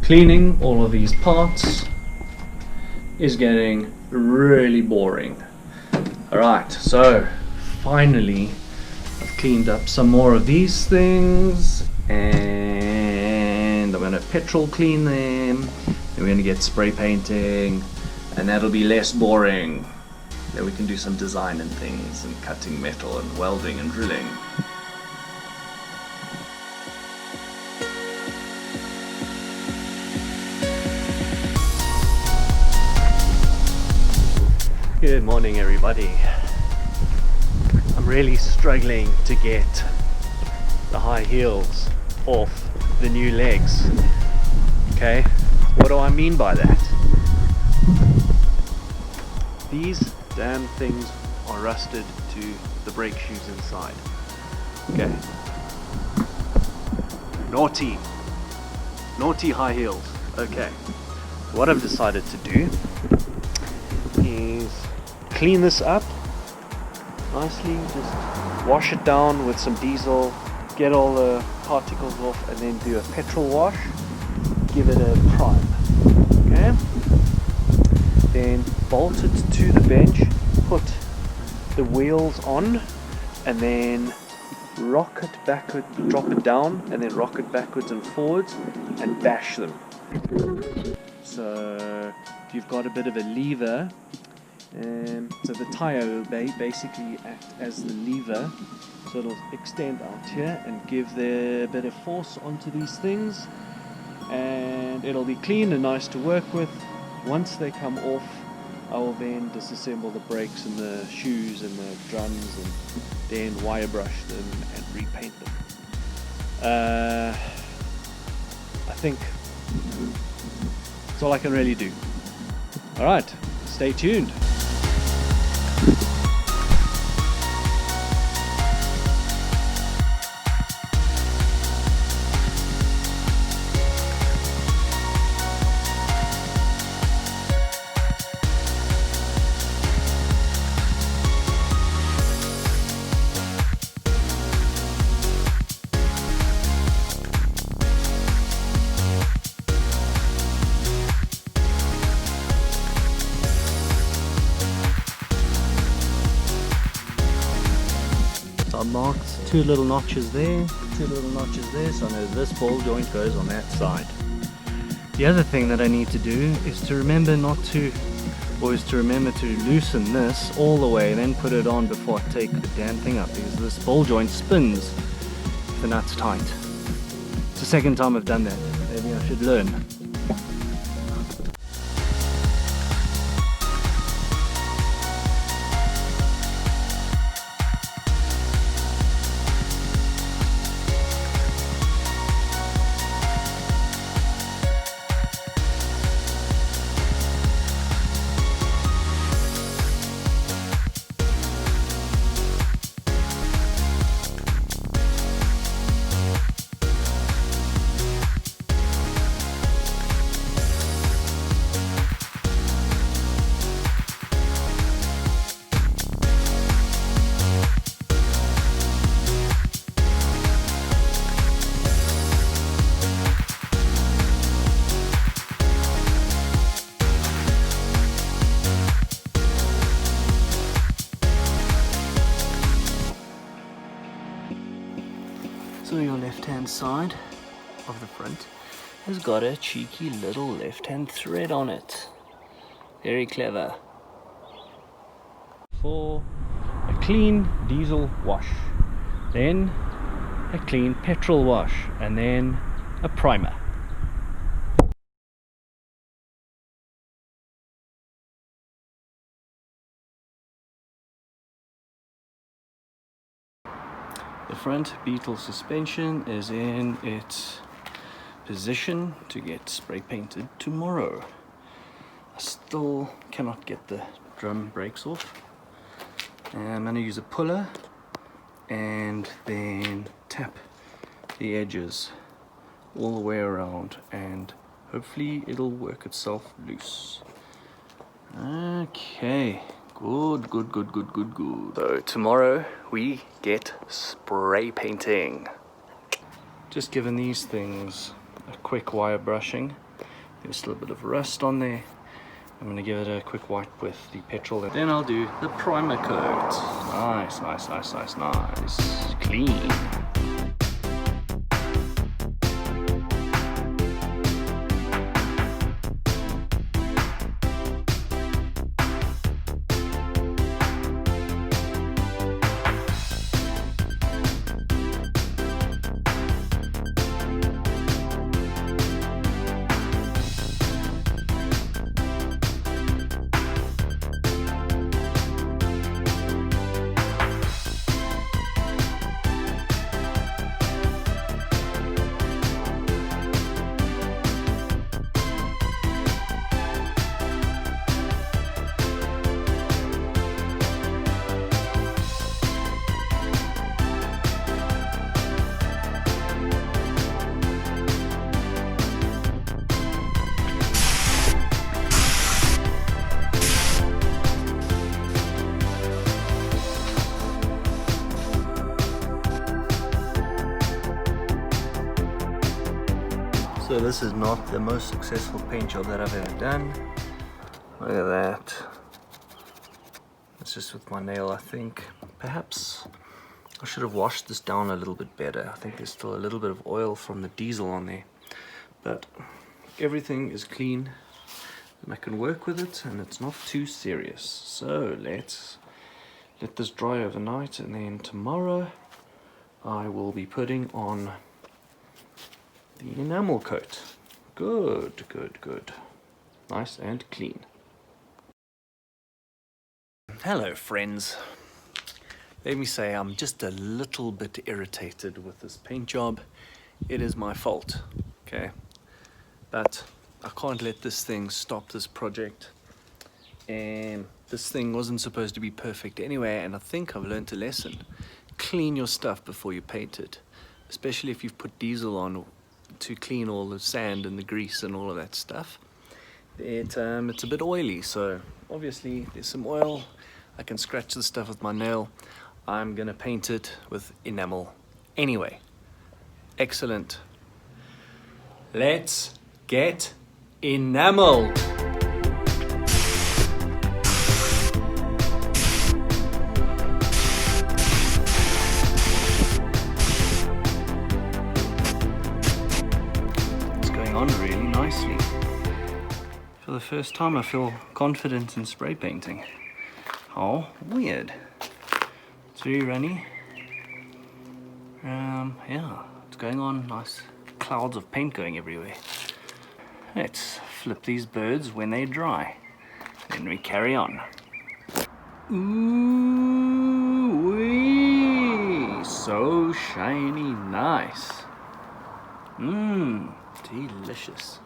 Cleaning all of these parts is getting really boring. Alright, so finally I've cleaned up some more of these things, and I'm going to petrol clean them, then we're going to get spray painting, and that'll be less boring. Then we can do some design and things, and cutting metal and welding and drilling. Good morning, everybody. I'm really struggling to get the high heels off the new legs. Okay, what do I mean by that? These damn things are rusted to the brake shoes inside. Okay. Naughty high heels. Okay. What I've decided to do is clean this up nicely, just wash it down with some diesel, get all the particles off, and then do a petrol wash, give it a prime. Okay, then bolt it to the bench, put the wheels on, and then rock it backward, drop it down, and then rock it backwards and forwards and bash them. So if you've got a bit of a lever, so the tire will basically act as the lever, so it'll extend out here and give a bit of force onto these things, and it'll be clean and nice to work with. Once they come off, I will then disassemble the brakes and the shoes and the drums, and then wire brush them and repaint them. I think that's all I can really do. Alright, stay tuned. I marked two little notches there, so I know this ball joint goes on that side. The other thing that I need to do is to remember to loosen this all the way, then put it on before I take the damn thing up, because this ball joint spins if the nut's tight. It's the second time I've done that. Maybe I should learn. So your left-hand side of the front has got a cheeky little left-hand thread on it. Very clever. For a clean diesel wash, then a clean petrol wash, and then a primer. The front Beetle suspension is in its position to get spray painted tomorrow. I still cannot get the drum brakes off. I'm going to use a puller and then tap the edges all the way around, and hopefully it'll work itself loose. Okay, good. So tomorrow we get spray painting. Just giving these things a quick wire brushing, There's still a bit of rust on there. I'm going to give it a quick wipe with the petrol. Then I'll do the primer coat. Nice, nice, nice, nice, nice. Clean. So this is not the most successful paint job that I've ever done. Look at that. It's just with my nail, I think. Perhaps I should have washed this down a little bit better. I think there's still a little bit of oil from the diesel on there. But everything is clean and I can work with it and it's not too serious. So let's let this dry overnight and then tomorrow I will be putting on the enamel coat. Good, good, good. Nice and clean. Hello friends. Let me say I'm just a little bit irritated with this paint job. It is my fault, okay? But I can't let this thing stop this project. And this thing wasn't supposed to be perfect anyway, and I think I've learned a lesson. Clean your stuff before you paint it, especially if you've put diesel on to clean all the sand and the grease and all of that stuff. It's a bit oily, so obviously there's some oil. I can scratch the stuff with my nail. I'm gonna paint it with enamel anyway. Excellent. Let's get enameled. On really nicely. For the first time I feel confident in spray painting. Oh, weird. It's very runny. Yeah, it's going on. Nice clouds of paint going everywhere. Let's flip these birds when they dry. Then we carry on. Ooh-wee! So shiny, nice. Delicious.